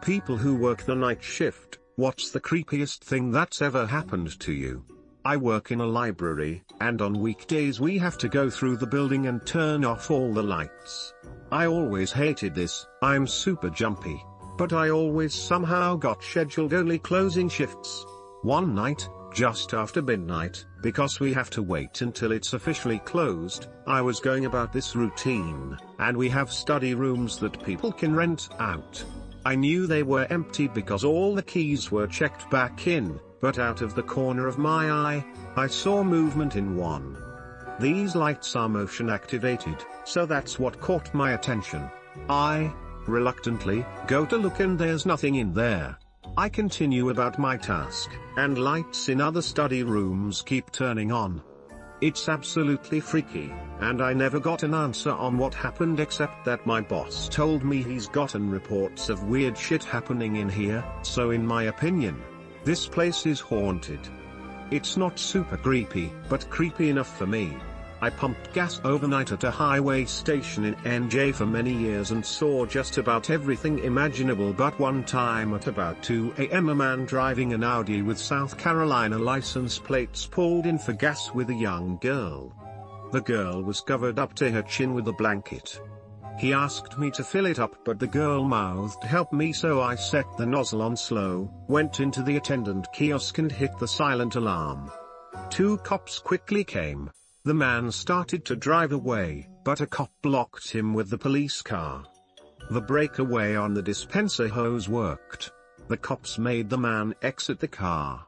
People who work the night shift, what's the creepiest thing that's ever happened to you? I work in a library, and on weekdays we have to go through the building and turn off all the lights. I always hated this, I'm super jumpy. But I always somehow got scheduled only closing shifts. One night, just after midnight, because we have to wait until it's officially closed, I was going about this routine, and we have study rooms that people can rent out. I knew they were empty because all the keys were checked back in, but out of the corner of my eye, I saw movement in one. These lights are motion activated, so that's what caught my attention. I, reluctantly, go to look and there's nothing in there. I continue about my task, and lights in other study rooms keep turning on. It's absolutely freaky, and I never got an answer on what happened except that my boss told me he's gotten reports of weird shit happening in here, so in my opinion, this place is haunted. It's not super creepy, but creepy enough for me. I pumped gas overnight at a highway station in NJ for many years and saw just about everything imaginable, but one time at about 2 a.m. a man driving an Audi with South Carolina license plates pulled in for gas with a young girl. The girl was covered up to her chin with a blanket. He asked me to fill it up, but the girl mouthed "help me," so I set the nozzle on slow, went into the attendant kiosk and hit the silent alarm. 2 cops quickly came. The man started to drive away, but a cop blocked him with the police car. The breakaway on the dispenser hose worked. The cops made the man exit the car.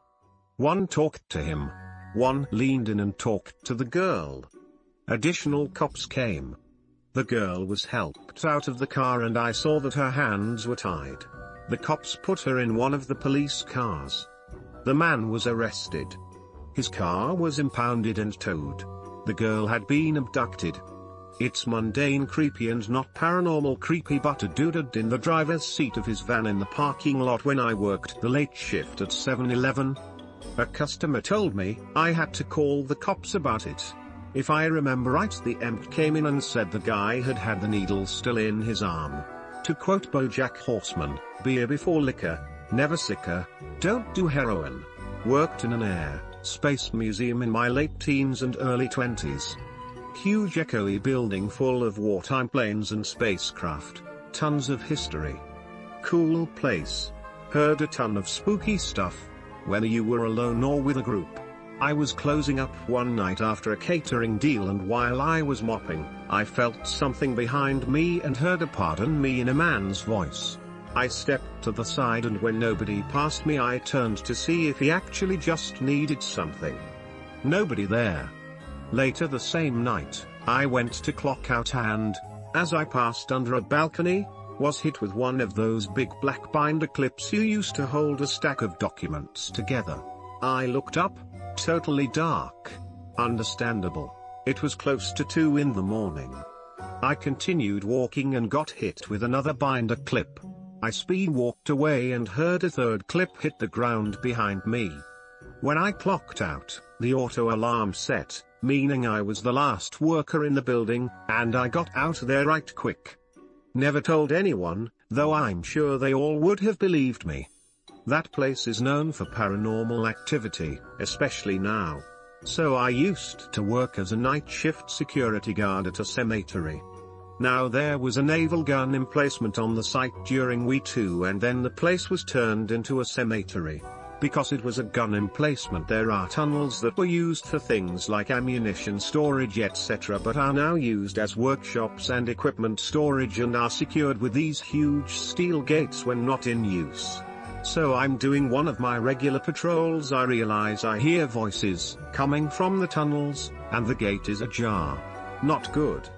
One talked to him. One leaned in and talked to the girl. Additional cops came. The girl was helped out of the car and I saw that her hands were tied. The cops put her in one of the police cars. The man was arrested. His car was impounded and towed. The girl had been abducted. It's mundane creepy and not paranormal creepy, but a dude in the driver's seat of his van in the parking lot when I worked the late shift at 7-Eleven. A customer told me I had to call the cops about it. If I remember right, the EMT came in and said the guy had had the needle still in his arm. To quote BoJack Horseman, "Beer before liquor, never sicker, don't do heroin." Worked in an space museum in my late teens and early 20s. Huge echoey building full of wartime planes and spacecraft, tons of history. Cool place. Heard a ton of spooky stuff, whether you were alone or with a group. I was closing up one night after a catering deal, and while I was mopping, I felt something behind me and heard a "pardon me" in a man's voice. I stepped to the side, and when nobody passed me I turned to see if he actually just needed something. Nobody there. Later the same night, I went to clock out and, as I passed under a balcony, was hit with one of those big black binder clips you used to hold a stack of documents together. I looked up, totally dark. Understandable. It was close to 2 in the morning. I continued walking and got hit with another binder clip. I speed walked away and heard a third clip hit the ground behind me. When I clocked out, the auto alarm set, meaning I was the last worker in the building, and I got out there right quick. Never told anyone, though I'm sure they all would have believed me. That place is known for paranormal activity, especially now. So I used to work as a night shift security guard at a cemetery. Now there was a naval gun emplacement on the site during W2, and then the place was turned into a cemetery. Because it was a gun emplacement, there are tunnels that were used for things like ammunition storage etc., but are now used as workshops and equipment storage and are secured with these huge steel gates when not in use. So I'm doing one of my regular patrols. I realize I hear voices coming from the tunnels, and the gate is ajar. Not good.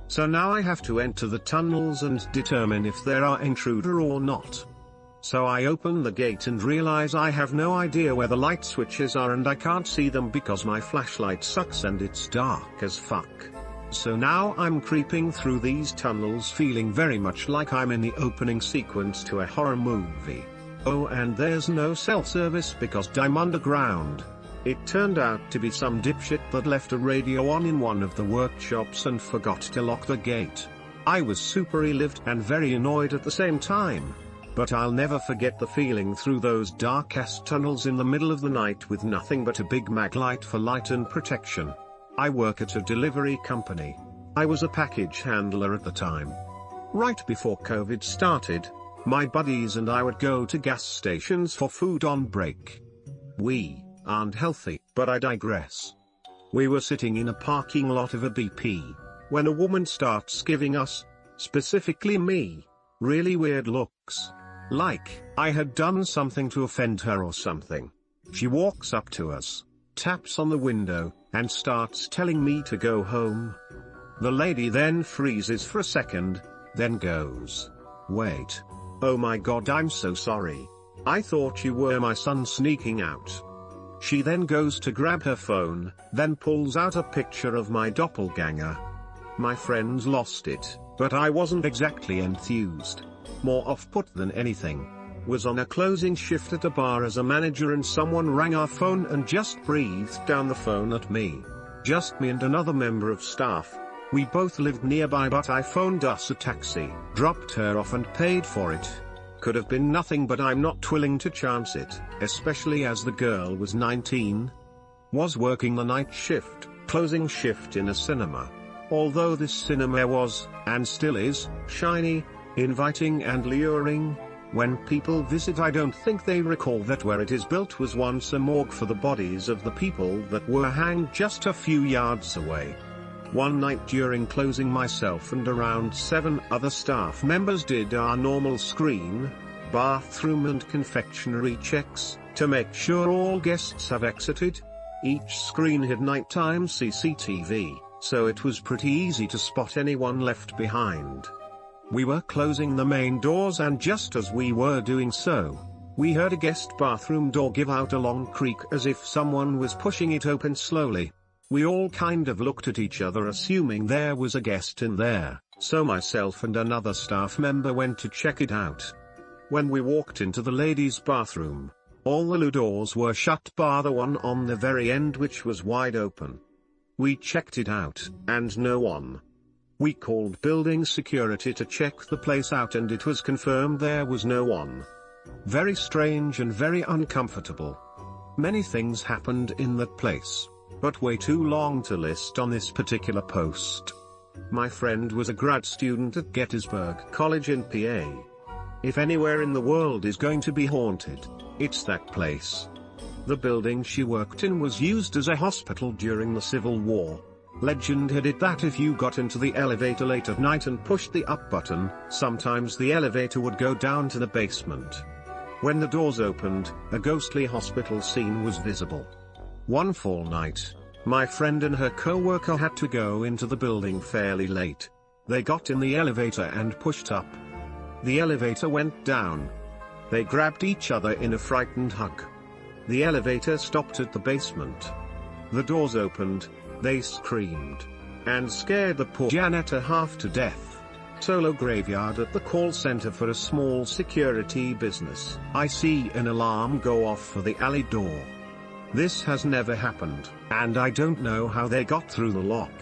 So now I have to enter the tunnels and determine if there are intruder or not. So I open the gate and realize I have no idea where the light switches are, and I can't see them because my flashlight sucks and it's dark as fuck. So now I'm creeping through these tunnels feeling very much like I'm in the opening sequence to a horror movie. Oh, and there's no self-service because I'm underground. It turned out to be some dipshit that left a radio on in one of the workshops and forgot to lock the gate. I was super relieved and very annoyed at the same time. But I'll never forget the feeling through those dark-ass tunnels in the middle of the night with nothing but a big mag light for light and protection. I work at a delivery company. I was a package handler at the time. Right before COVID started, my buddies and I would go to gas stations for food on break. We aren't healthy, but I digress. We were sitting in a parking lot of a BP, when a woman starts giving us, specifically me, really weird looks. Like, I had done something to offend her or something. She walks up to us, taps on the window, and starts telling me to go home. The lady then freezes for a second, then goes, "Wait. Oh my God, I'm so sorry. I thought you were my son sneaking out." She then goes to grab her phone, then pulls out a picture of my doppelganger. My friends lost it, but I wasn't exactly enthused. More off-put than anything. Was on a closing shift at a bar as a manager and someone rang our phone and just breathed down the phone at me. Just me and another member of staff. We both lived nearby, but I phoned us a taxi, dropped her off and paid for it. Could have been nothing, but I'm not willing to chance it, especially as the girl was 19. Was working the night shift, closing shift in a cinema. Although this cinema was, and still is, shiny, inviting and luring, when people visit I don't think they recall that where it is built was once a morgue for the bodies of the people that were hanged just a few yards away. One night during closing, myself and around 7 other staff members did our normal screen, bathroom and confectionery checks, to make sure all guests have exited. Each screen had nighttime CCTV, so it was pretty easy to spot anyone left behind. We were closing the main doors, and just as we were doing so, we heard a guest bathroom door give out a long creak as if someone was pushing it open slowly. We all kind of looked at each other assuming there was a guest in there, so myself and another staff member went to check it out. When we walked into the ladies' bathroom, all the loo doors were shut bar the one on the very end, which was wide open. We checked it out, and no one. We called building security to check the place out, and it was confirmed there was no one. Very strange and very uncomfortable. Many things happened in that place, but way too long to list on this particular post. My friend was a grad student at Gettysburg College in PA. If anywhere in the world is going to be haunted, it's that place. The building she worked in was used as a hospital during the Civil War. Legend had it that if you got into the elevator late at night and pushed the up button, sometimes the elevator would go down to the basement. When the doors opened, a ghostly hospital scene was visible. One fall night, my friend and her co-worker had to go into the building fairly late. They got in the elevator and pushed up. The elevator went down. They grabbed each other in a frightened hug. The elevator stopped at the basement. The doors opened, they screamed, and scared the poor janitor half to death. Solo graveyard at the call center for a small security business. I see an alarm go off for the alley door. This has never happened, and I don't know how they got through the lock.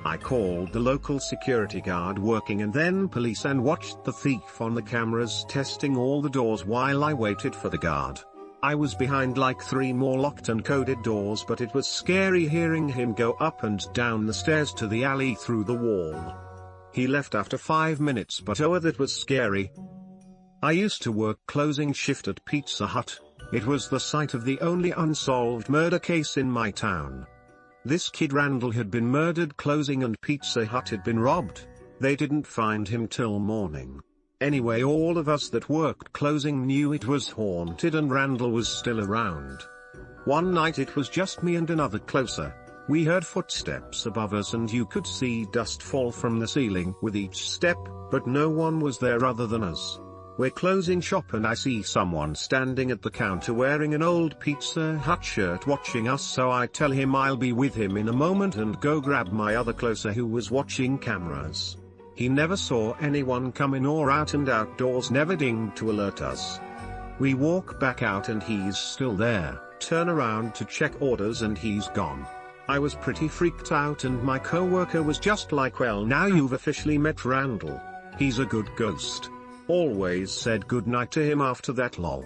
I called the local security guard working and then police and watched the thief on the cameras testing all the doors while I waited for the guard. I was behind like 3 more locked and coded doors, but it was scary hearing him go up and down the stairs to the alley through the wall. He left after 5 minutes, but oh, that was scary. I used to work closing shift at Pizza Hut. It was the site of the only unsolved murder case in my town. This kid Randall had been murdered closing and Pizza Hut had been robbed. They didn't find him till morning. Anyway, all of us that worked closing knew it was haunted and Randall was still around. One night it was just me and another closer. We heard footsteps above us and you could see dust fall from the ceiling with each step, but no one was there other than us. We're closing shop and I see someone standing at the counter wearing an old Pizza Hut shirt watching us, so I tell him I'll be with him in a moment and go grab my other closer who was watching cameras. He never saw anyone come in or out and outdoors never dinged to alert us. We walk back out and he's still there, turn around to check orders and he's gone. I was pretty freaked out and my co-worker was just like, well, now you've officially met Randall. He's a good ghost. Always said goodnight to him after that lol.